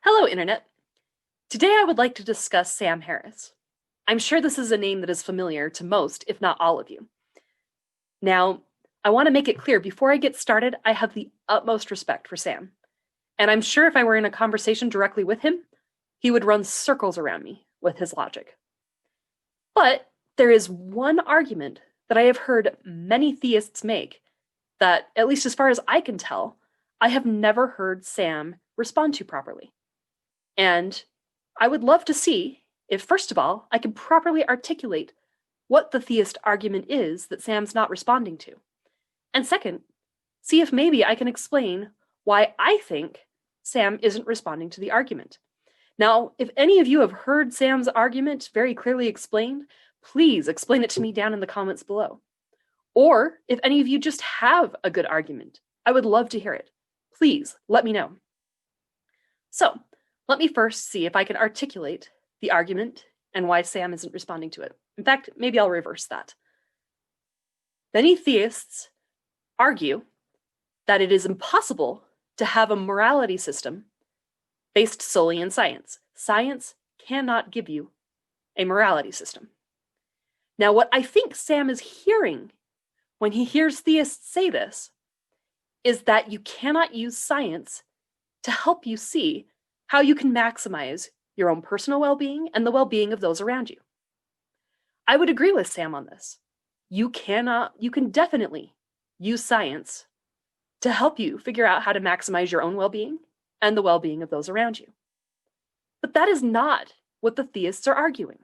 Hello, Internet. Today I would like to discuss Sam Harris. I'm sure this is a name that is familiar to most, if not all of you. Now, I want to make it clear before I get started, I have the utmost respect for Sam. And I'm sure if I were in a conversation directly with him, he would run circles around me with his logic. But there is one argument that I have heard many theists make that, at least as far as I can tell, I have never heard Sam respond to properly. And I would love to see if, first of all, I can properly articulate what the theist argument is that Sam's not responding to. And second, see if maybe I can explain why I think Sam isn't responding to the argument. Now, if any of you have heard Sam's argument very clearly explained, please explain it to me down in the comments below. Or if any of you just have a good argument, I would love to hear it. Please let me know. So, let me first see if I can articulate the argument and why Sam isn't responding to it. In fact, maybe I'll reverse that. Many theists argue that it is impossible to have a morality system based solely in science. Science cannot give you a morality system. Now, what I think Sam is hearing when he hears theists say this is that you cannot use science to help you see how you can maximize your own personal well-being and the well-being of those around you. I would agree with Sam on this. You can definitely use science to help you figure out how to maximize your own well-being and the well-being of those around you. But that is not what the theists are arguing.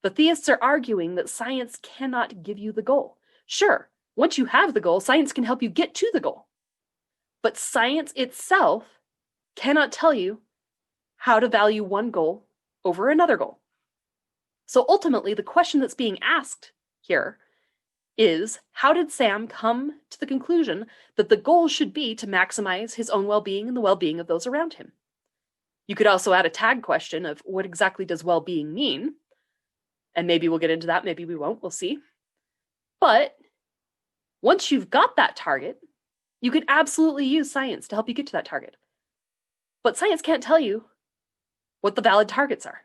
The theists are arguing that science cannot give you the goal. Sure, once you have the goal, science can help you get to the goal. But science itself cannot tell you how to value one goal over another goal. So ultimately, the question that's being asked here is, how did Sam come to the conclusion that the goal should be to maximize his own well-being and the well-being of those around him? You could also add a tag question of what exactly does well-being mean? And maybe we'll get into that, maybe we won't, we'll see. But once you've got that target, you could absolutely use science to help you get to that target. But science can't tell you what the valid targets are.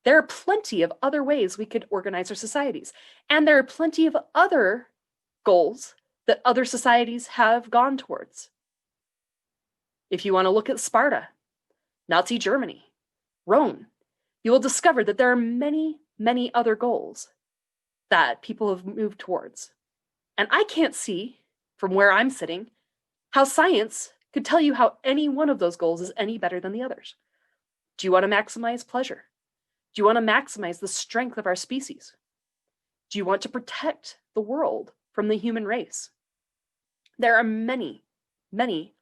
There are plenty of other ways we could organize our societies, and there are plenty of other goals that other societies have gone towards. If you want to look at Sparta, Nazi Germany, Rome, you will discover that there are many, many other goals that people have moved towards. And I can't see, from where I'm sitting, how science could tell you how any one of those goals is any better than the others. Do you want to maximize pleasure? Do you want to maximize the strength of our species? Do you want to protect the world from the human race? There are many, many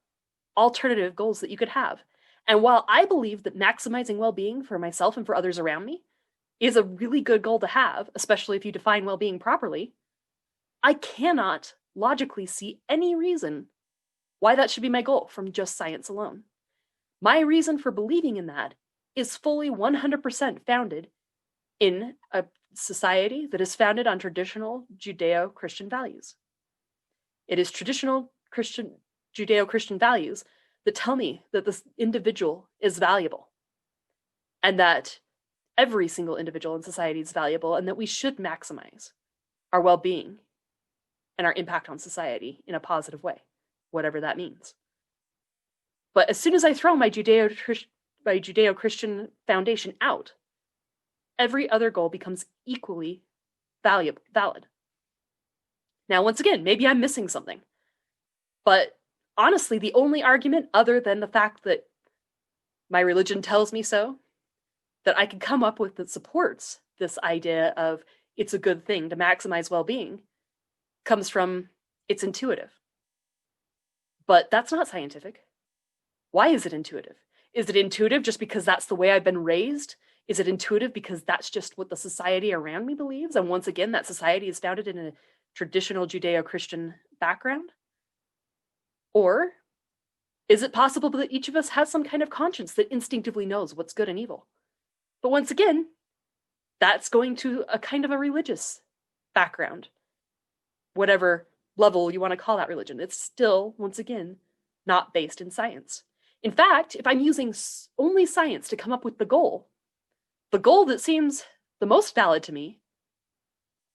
alternative goals that you could have. And while I believe that maximizing well-being for myself and for others around me is a really good goal to have, especially if you define well-being properly, I cannot logically see any reason why that should be my goal from just science alone. My reason for believing in that is fully 100% founded in a society that is founded on traditional Judeo-Christian values. It is traditional Judeo-Christian values that tell me that this individual is valuable and that every single individual in society is valuable and that we should maximize our well-being and our impact on society in a positive way, whatever that means. But as soon as I throw my Judeo-Christian foundation out, every other goal becomes equally valid. Now, once again, maybe I'm missing something. But honestly, the only argument other than the fact that my religion tells me so, that I can come up with that supports this idea of it's a good thing to maximize well-being, comes from it's intuitive. But that's not scientific. Why is it intuitive? Is it intuitive just because that's the way I've been raised? Is it intuitive because that's just what the society around me believes? And once again, that society is founded in a traditional Judeo-Christian background? Or is it possible that each of us has some kind of conscience that instinctively knows what's good and evil? But once again, that's going to a kind of a religious background. Whatever level you want to call that religion. It's still, once again, not based in science. In fact, if I'm using only science to come up with the goal that seems the most valid to me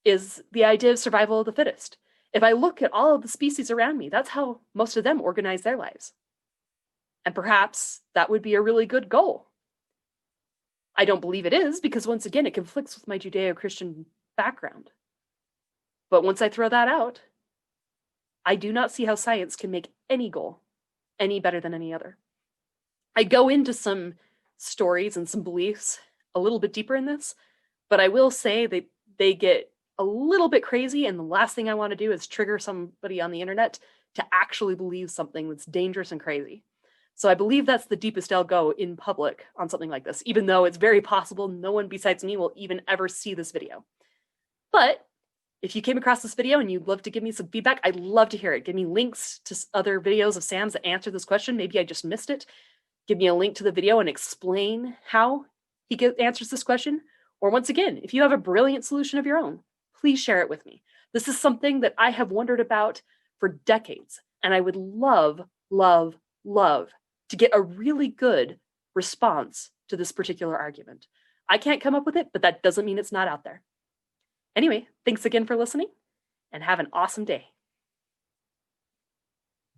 is the idea of survival of the fittest. If I look at all of the species around me, that's how most of them organize their lives. And perhaps that would be a really good goal. I don't believe it is because, once again, it conflicts with my Judeo-Christian background. But once I throw that out, I do not see how science can make any goal any better than any other. I go into some stories and some beliefs a little bit deeper in this, but I will say they get a little bit crazy, and the last thing I want to do is trigger somebody on the internet to actually believe something that's dangerous and crazy. So I believe that's the deepest I'll go in public on something like this, even though it's very possible no one besides me will even ever see this video. But if you came across this video and you'd love to give me some feedback, I'd love to hear it. Give me links to other videos of Sam's that answer this question. Maybe I just missed it. Give me a link to the video and explain how he answers this question. Or once again, if you have a brilliant solution of your own, please share it with me. This is something that I have wondered about for decades, and I would love, love, love to get a really good response to this particular argument. I can't come up with it, but that doesn't mean it's not out there. Anyway, thanks again for listening, and have an awesome day.